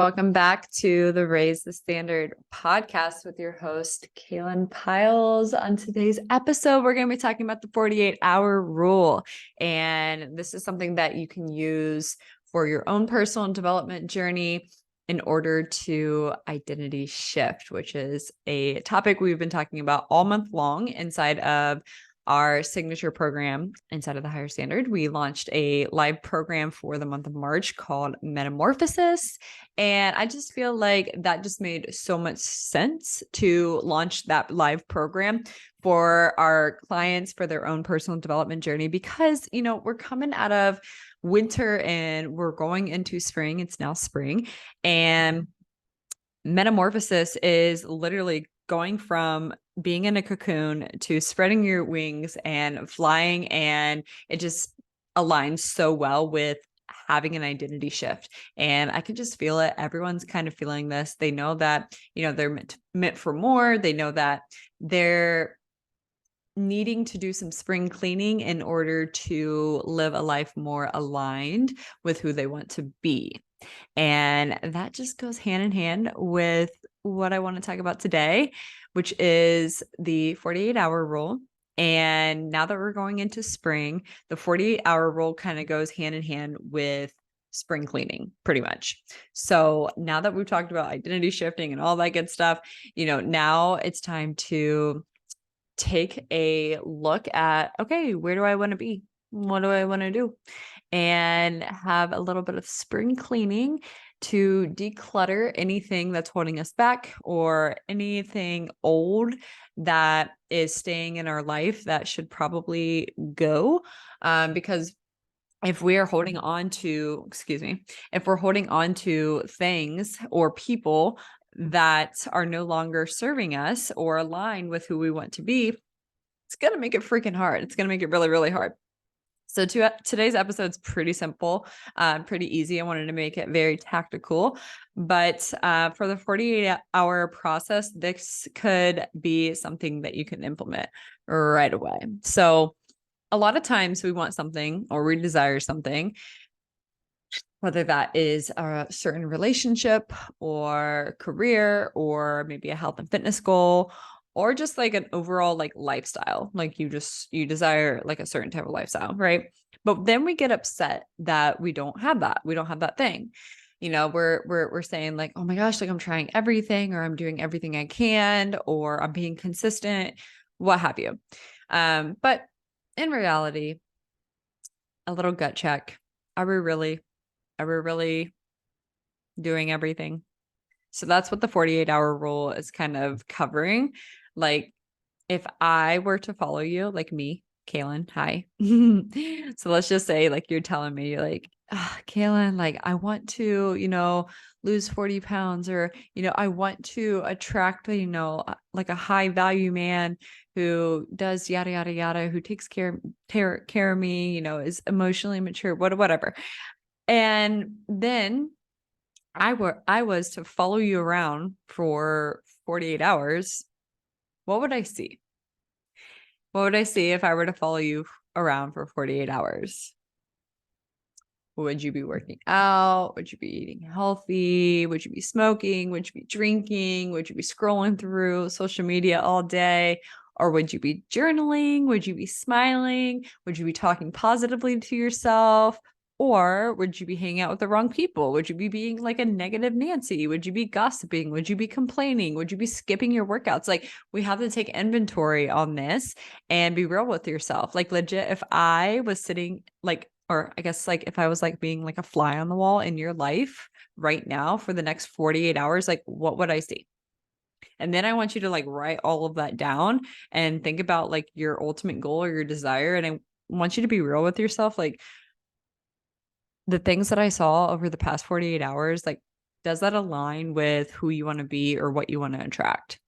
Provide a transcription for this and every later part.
Welcome back to the Raise the Standard podcast with your host, Kaylin Piles. On today's episode, we're going to be talking about the 48-hour rule. And this is something that you can use for your own personal development journey in order to identity shift, which is a topic we've been talking about all month long inside of our signature program inside of the Higher Standard. We launched a live program for the month of March called Metamorphosis. And I just feel like that just made so much sense to launch that live program for our clients for their own personal development journey, because, we're coming out of winter and we're going into spring. It's now spring. And metamorphosis is literally going from being in a cocoon to spreading your wings and flying. And it just aligns so well with having an identity shift. And I can just feel it. Everyone's kind of feeling this. They know that, they're meant for more. They know that they're needing to do some spring cleaning in order to live a life more aligned with who they want to be. And that just goes hand in hand with what I want to talk about today, which is the 48-hour rule. And now that we're going into spring, the 48-hour rule kind of goes hand in hand with spring cleaning, pretty much. So now that we've talked about identity shifting and all that good stuff, now it's time to take a look at, okay, where do I want to be? What do I want to do? And have a little bit of spring cleaning to declutter anything that's holding us back or anything old that is staying in our life that should probably go. Because if we are holding on to, if we're holding on to things or people that are no longer serving us or align with who we want to be, it's going to make it freaking hard. It's going to make it really, really hard. So today's episode's pretty simple, pretty easy. I wanted to make it very tactical, but for the 48-hour process, this could be something that you can implement right away. So a lot of times we want something or we desire something, whether that is a certain relationship or career or maybe a health and fitness goal, or just like an overall like lifestyle, like you desire like a certain type of lifestyle, right? But then we get upset that we don't have that. We don't have that thing. We're saying like, oh my gosh, like I'm trying everything, or I'm doing everything I can, or I'm being consistent, what have you. But in reality, a little gut check. Are we really doing everything? So that's what the 48-hour rule is kind of covering. Like, if I were to follow you, like me, Kaylin, hi. So let's just say like you're telling me like, Kaylin, like I want to, lose 40 pounds, or, I want to attract, like a high value man who does yada, yada, yada, who takes care of me, is emotionally mature, whatever. And then I was to follow you around for 48 hours, what would I see? What would I see if I were to follow you around for 48 hours? Would you be working out? Would you be eating healthy? Would you be smoking? Would you be drinking? Would you be scrolling through social media all day? Or would you be journaling? Would you be smiling? Would you be talking positively to yourself? Or would you be hanging out with the wrong people? Would you be being like a negative Nancy? Would you be gossiping? Would you be complaining? Would you be skipping your workouts? Like, we have to take inventory on this and be real with yourself. Like, legit, if I was sitting like, or I guess like if I was like being like a fly on the wall in your life right now for the next 48 hours, like what would I see? And then I want you to like write all of that down and think about like your ultimate goal or your desire. And I want you to be real with yourself. Like, the things that I saw over the past 48 hours, like, does that align with who you want to be or what you want to attract?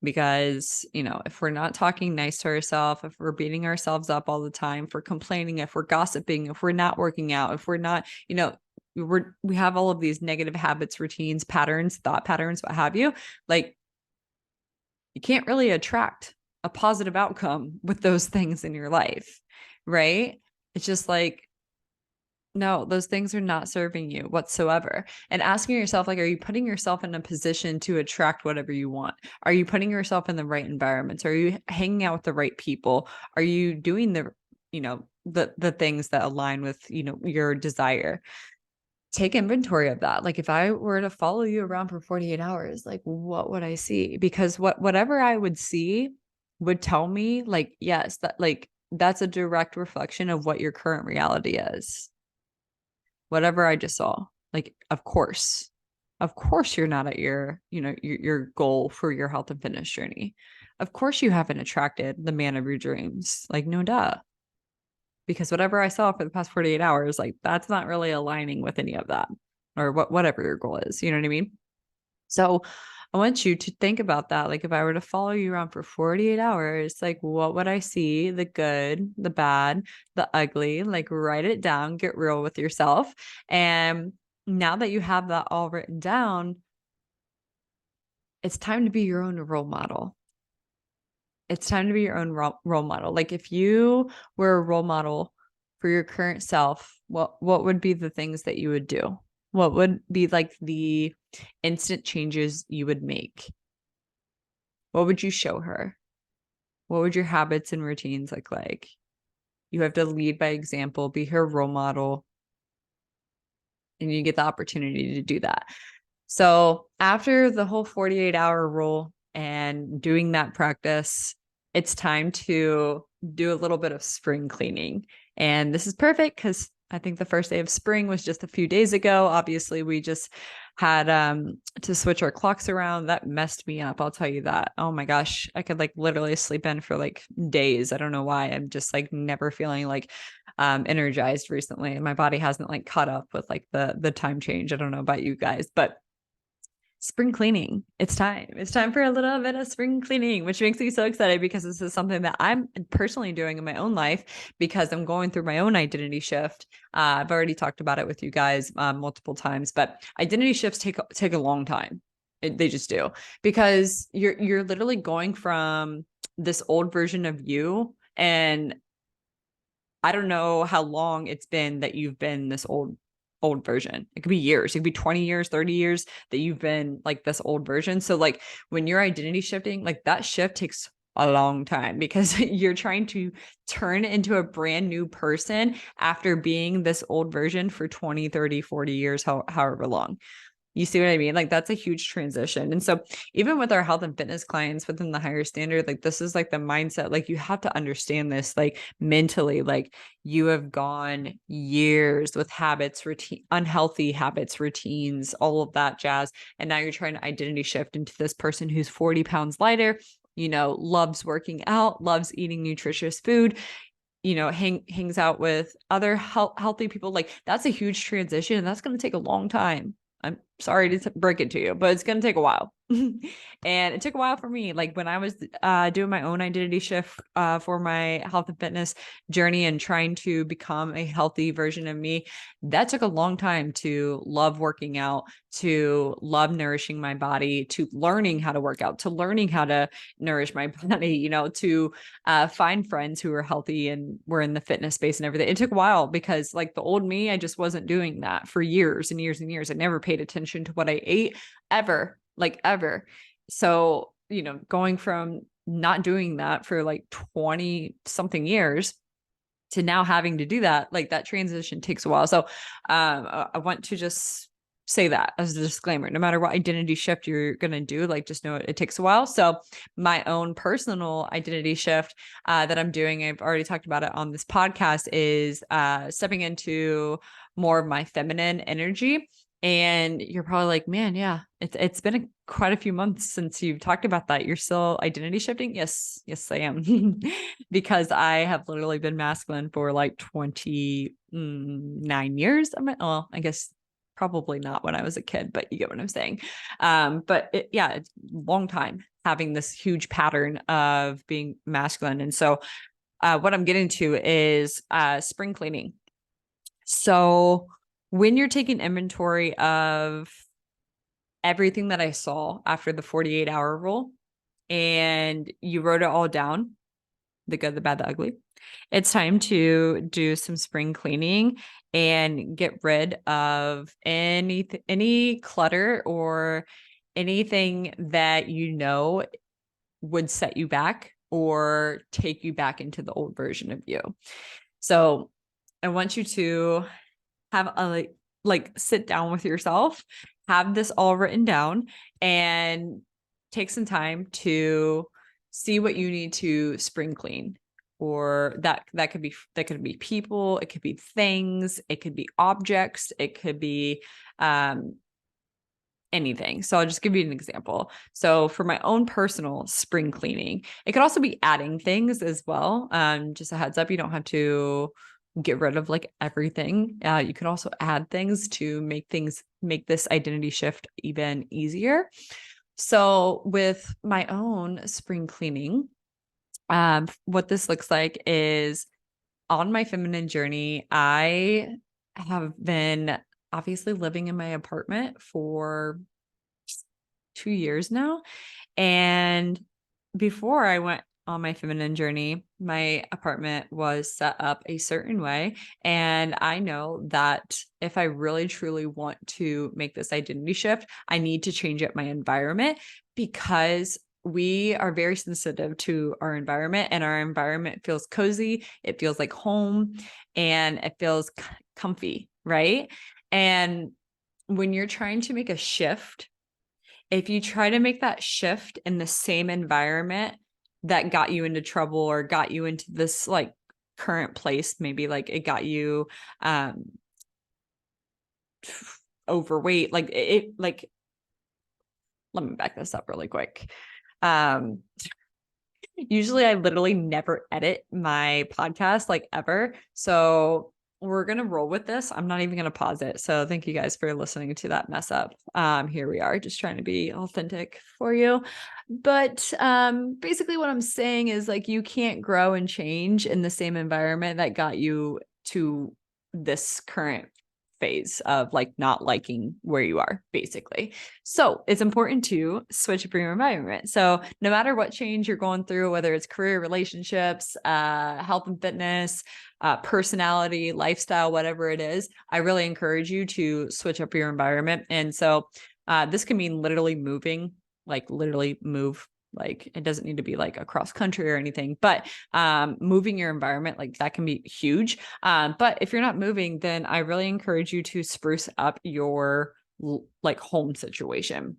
Because, if we're not talking nice to ourselves, if we're beating ourselves up all the time, if we're complaining, if we're gossiping, if we're not working out, if we're not, we have all of these negative habits, routines, patterns, thought patterns, what have you, like, you can't really attract a positive outcome with those things in your life, right? It's just like, No, those things are not serving you whatsoever. And asking yourself, like, are you putting yourself in a position to attract whatever you want? Are you putting yourself in the right environments? Are you hanging out with the right people? Are you doing the things that align with, your desire? Take inventory of that. Like if I were to follow you around for 48 hours, like what would I see? Because whatever I would see would tell me like, yes, that's a direct reflection of what your current reality is. Whatever I just saw. Like, of course. Of course you're not at your goal for your health and fitness journey. Of course you haven't attracted the man of your dreams. Like, no duh. Because whatever I saw for the past 48 hours, like that's not really aligning with any of that or whatever your goal is. You know what I mean? So I want you to think about that. Like if I were to follow you around for 48 hours, like what would I see? The good, the bad, the ugly, like write it down, get real with yourself. And now that you have that all written down, it's time to be your own role model. It's time to be your own role model. Like if you were a role model for your current self, what would be the things that you would do? What would be like the instant changes you would make? What would you show her? What would your habits and routines look like? You have to lead by example, be her role model, and you get the opportunity to do that. So after the whole 48-hour rule and doing that practice, it's time to do a little bit of spring cleaning. And this is perfect because I think the first day of spring was just a few days ago. Obviously, we just had to switch our clocks around. That messed me up. I'll tell you that. Oh my gosh. I could like literally sleep in for like days. I don't know why. I'm just like never feeling like energized recently. And my body hasn't like caught up with like the time change. I don't know about you guys, but spring cleaning. It's time. It's time for a little bit of spring cleaning, which makes me so excited because this is something that I'm personally doing in my own life because I'm going through my own identity shift. I've already talked about it with you guys multiple times, but identity shifts take a long time. They just do because you're literally going from this old version of you, and I don't know how long it's been that you've been this old version. It could be years. It could be 20 years, 30 years that you've been like this old version. So like when you're identity shifting, like that shift takes a long time because you're trying to turn into a brand new person after being this old version for 20, 30, 40 years, however long. You see what I mean? Like that's a huge transition. And so even with our health and fitness clients within the higher standard, like this is like the mindset, like you have to understand this, like mentally, like you have gone years with habits, routine, unhealthy habits, routines, all of that jazz. And now you're trying to identity shift into this person who's 40 pounds lighter, loves working out, loves eating nutritious food, hangs out with other healthy people. Like that's a huge transition and that's going to take a long time. I'm sorry to break it to you, but it's going to take a while. And it took a while for me. Like when I was doing my own identity shift for my health and fitness journey and trying to become a healthy version of me, that took a long time to love working out, to love nourishing my body, to learning how to work out, to learning how to nourish my body, to find friends who were healthy and were in the fitness space and everything. It took a while because like the old me, I just wasn't doing that for years and years and years. I never paid attention to what I ate ever. Like ever. So, going from not doing that for like 20 something years to now having to do that, like that transition takes a while. So, I want to just say that as a disclaimer, no matter what identity shift you're going to do, like just know it takes a while. So my own personal identity shift that I'm doing, I've already talked about it on this podcast, is stepping into more of my feminine energy. And you're probably like, man, yeah, it's been quite a few months since you've talked about that. You're still identity shifting? Yes, I am. Because I have literally been masculine for like 29 years. I guess probably not when I was a kid, but you get what I'm saying. But it's a long time having this huge pattern of being masculine. And so what I'm getting to is spring cleaning. So when you're taking inventory of everything that I saw after the 48-hour rule and you wrote it all down, the good, the bad, the ugly, It's time to do some spring cleaning and get rid of any clutter or anything that you know would set you back or take you back into the old version of you. So I want you to have a sit down with yourself, have this all written down, and take some time to see what you need to spring clean. Or that could be people, it could be things, it could be objects, it could be anything. So I'll just give you an example. So for my own personal spring cleaning, it could also be adding things as well. Just a heads up, you don't have to get rid of like everything. You can also add things to make this identity shift even easier. So with my own spring cleaning, what this looks like is on my feminine journey, I have been obviously living in my apartment for 2 years now. And before I went on my feminine journey, my apartment was set up a certain way. And I know that if I really truly want to make this identity shift, I need to change up my environment, because we are very sensitive to our environment, and our environment feels cozy. It feels like home, and it feels comfy, right? And when you're trying to make a shift, if you try to make that shift in the same environment that got you into trouble or got you into this like current place, maybe like it got you overweight, like let me back this up really quick. Usually I literally never edit my podcast like ever. So we're going to roll with this. I'm not even going to pause it. So thank you guys for listening to that mess up. Here we are, just trying to be authentic for you. But basically what I'm saying is like, you can't grow and change in the same environment that got you to this current phase of like not liking where you are, basically. So it's important to switch up your environment. So no matter what change you're going through, whether it's career, relationships, health and fitness, personality, lifestyle, whatever it is, I really encourage you to switch up your environment. And so this can mean literally moving, like literally move. Like it doesn't need to be like across country or anything, but moving your environment, like that can be huge. But if you're not moving, then I really encourage you to spruce up your like home situation.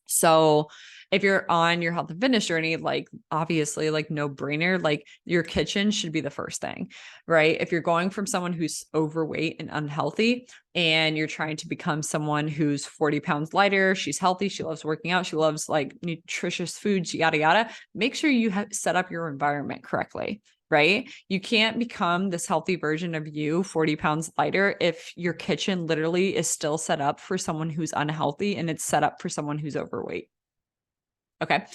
So if you're on your health and fitness journey, like obviously like no brainer, like your kitchen should be the first thing, right? If you're going from someone who's overweight and unhealthy and you're trying to become someone who's 40 pounds lighter, she's healthy, she loves working out, she loves like nutritious foods, yada, yada, make sure you have set up your environment correctly. Right? You can't become this healthy version of you, 40 pounds lighter, if your kitchen literally is still set up for someone who's unhealthy and it's set up for someone who's overweight. Okay.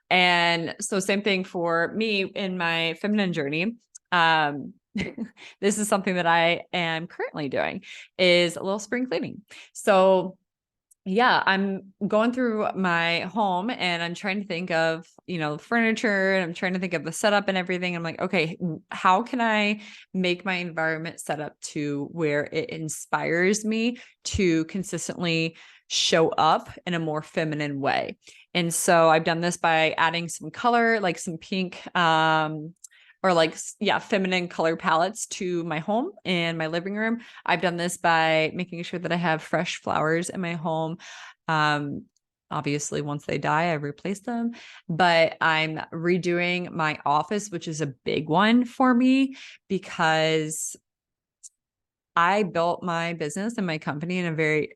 And so same thing for me in my feminine journey. This is something that I am currently doing, is a little spring cleaning. So yeah, I'm going through my home and I'm trying to think of, furniture, and I'm trying to think of the setup and everything. I'm like, okay, how can I make my environment set up to where it inspires me to consistently show up in a more feminine way? And so I've done this by adding some color, like some pink, or like, yeah, feminine color palettes to my home and my living room. I've done this by making sure that I have fresh flowers in my home. Obviously, once they die, I replace them, but I'm redoing my office, which is a big one for me because I built my business and my company in a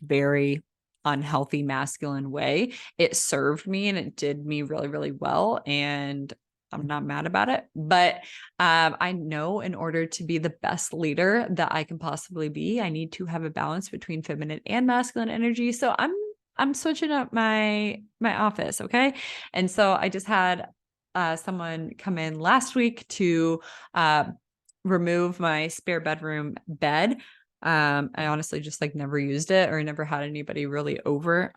very unhealthy masculine way. It served me and it did me really, really well. And I'm not mad about it, but I know in order to be the best leader that I can possibly be, I need to have a balance between feminine and masculine energy. So I'm switching up my office, okay? And so I just had someone come in last week to remove my spare bedroom bed. I honestly just like never used it or never had anybody really over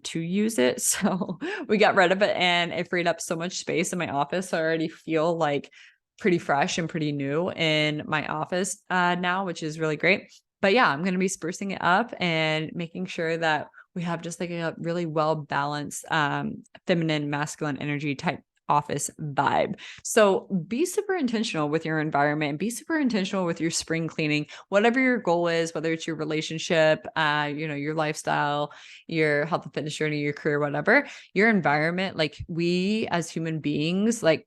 to use it. So we got rid of it and it freed up so much space in my office. So I already feel like pretty fresh and pretty new in my office now, which is really great. But yeah, I'm going to be sprucing it up and making sure that we have just like a really well balanced feminine, masculine energy type office vibe. So be super intentional with your environment, be super intentional with your spring cleaning, whatever your goal is, whether it's your relationship, your lifestyle, your health and fitness journey, your career, whatever, your environment, like we as human beings, like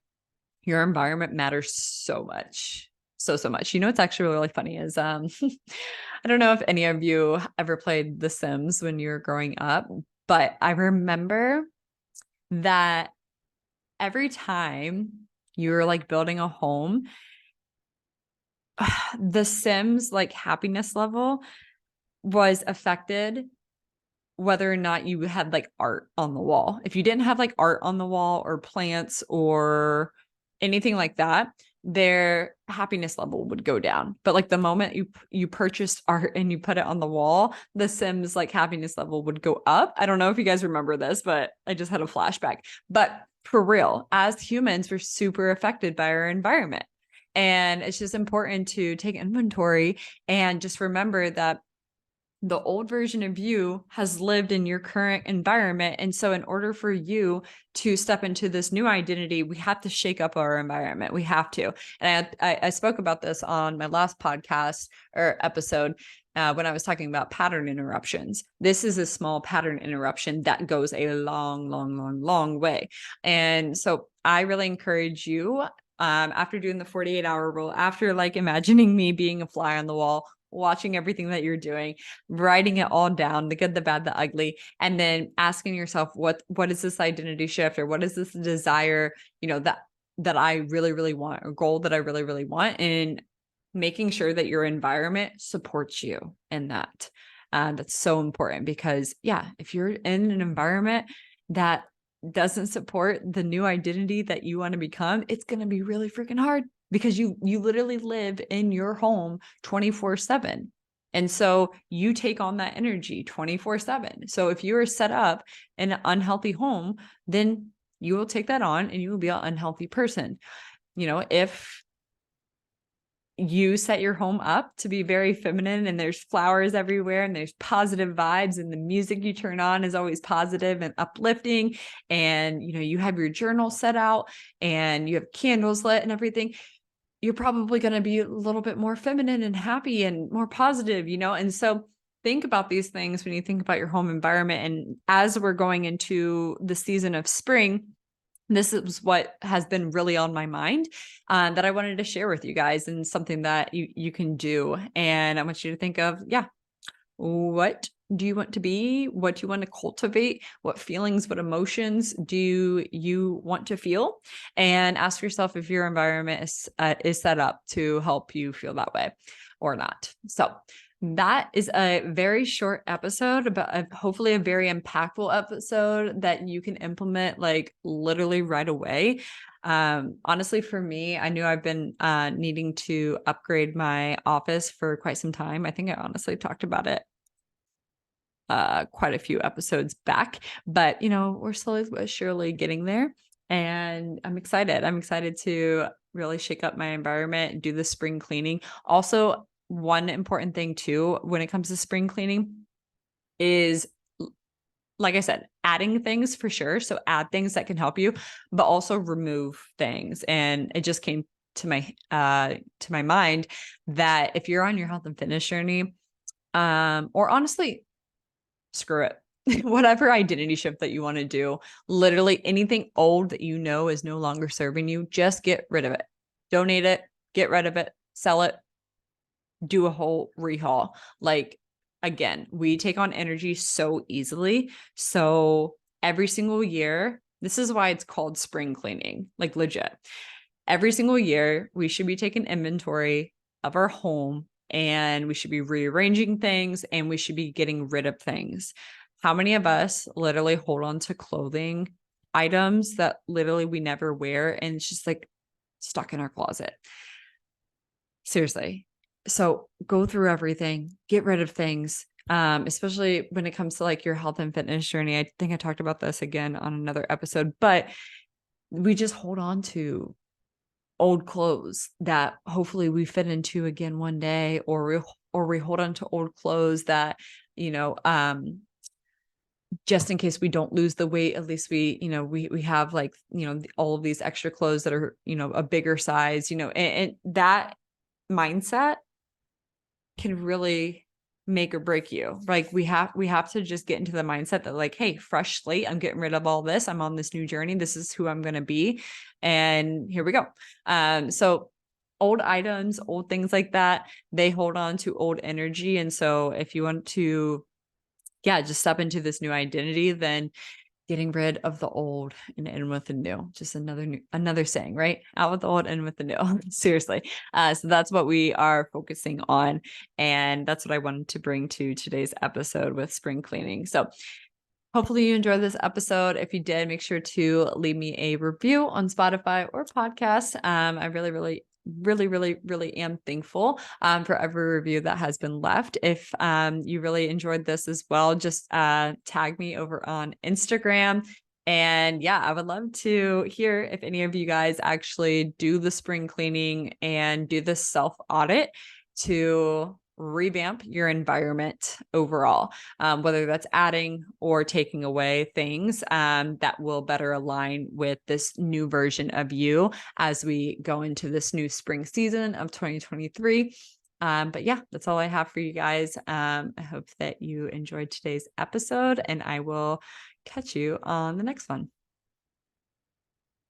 your environment matters so much. So much. What's actually really funny is I don't know if any of you ever played The Sims when you were growing up, but I remember that every time you were like building a home, the Sims like happiness level was affected whether or not you had like art on the wall. If you didn't have like art on the wall or plants or anything like that, their happiness level would go down. But like the moment you purchased art and you put it on the wall, the Sims like happiness level would go up. I don't know if you guys remember this, but I just had a flashback. But for real, as humans, we're super affected by our environment. And it's just important to take inventory and just remember that the old version of you has lived in your current environment. And so in order for you to step into this new identity, we have to shake up our environment. We have to. And I spoke about this on my last podcast or episode when I was talking about pattern interruptions. This is a small pattern interruption that goes a long way. And so I really encourage you, after doing the 48-hour rule, after like imagining me being a fly on the wall, watching everything that you're doing, writing it all down, the good, the bad, the ugly, and then asking yourself, what is this identity shift, or what is this desire, that I really want, or goal that I really want, and making sure that your environment supports you in that. That's so important because if you're in an environment that doesn't support the new identity that you want to become, it's going to be really freaking hard because you literally live in your home 24/7. And so you take on that energy 24/7. So if you are set up in an unhealthy home, then you will take that on and you will be an unhealthy person. If you set your home up to be very feminine and there's flowers everywhere and there's positive vibes and the music you turn on is always positive and uplifting, and you have your journal set out and you have candles lit and everything, you're probably going to be a little bit more feminine and happy and more positive, and so think about these things when you think about your home environment. And as we're going into the season of spring, this is what has been really on my mind that I wanted to share with you guys, and something that you can do. And I want you to think of, what do you want to be? What do you want to cultivate? What feelings, what emotions do you want to feel? And ask yourself if your environment is set up to help you feel that way or not. So that is a very short episode, but hopefully a very impactful episode that you can implement like literally right away. Honestly, for me, I knew I've been needing to upgrade my office for quite some time. I think I honestly talked about it quite a few episodes back, but we're slowly but surely getting there. And I'm excited to really shake up my environment and do the spring cleaning. Also, one important thing too, when it comes to spring cleaning, is, like I said, adding things for sure. So add things that can help you, but also remove things. And it just came to my mind that if you're on your health and fitness journey, or honestly, screw it. Whatever identity shift that you want to do, literally anything old that is no longer serving you, just get rid of it. Donate it, get rid of it, sell it, do a whole rehaul. Like, again, we take on energy so easily. So every single year, this is why it's called spring cleaning, like legit. Every single year, we should be taking inventory of our home, and we should be rearranging things, and we should be getting rid of things. How many of us literally hold on to clothing items that literally we never wear, and it's just like stuck in our closet? Seriously. So go through everything, get rid of things, especially when it comes to like your health and fitness journey. I think I talked about this again on another episode, but we just hold on to old clothes that hopefully we fit into again one day, or we hold on to old clothes that, just in case we don't lose the weight, at least we have like, all of these extra clothes that are, a bigger size, and that mindset can really make or break you. Like we have to just get into the mindset that like, hey, fresh slate, I'm getting rid of all this. I'm on this new journey. This is who I'm going to be. And here we go. So old items, old things like that, they hold on to old energy. And so if you want to, just step into this new identity, then getting rid of the old and in with the new. Just another saying, right? Out with the old, in with the new. Seriously. So that's what we are focusing on. And that's what I wanted to bring to today's episode with spring cleaning. So hopefully you enjoyed this episode. If you did, make sure to leave me a review on Spotify or podcast. I really am thankful for every review that has been left. If you really enjoyed this as well, just tag me over on Instagram. And I would love to hear if any of you guys actually do the spring cleaning and do the self audit to revamp your environment overall, whether that's adding or taking away things that will better align with this new version of you as we go into this new spring season of 2023. But that's all I have for you guys. I hope that you enjoyed today's episode, and I will catch you on the next one.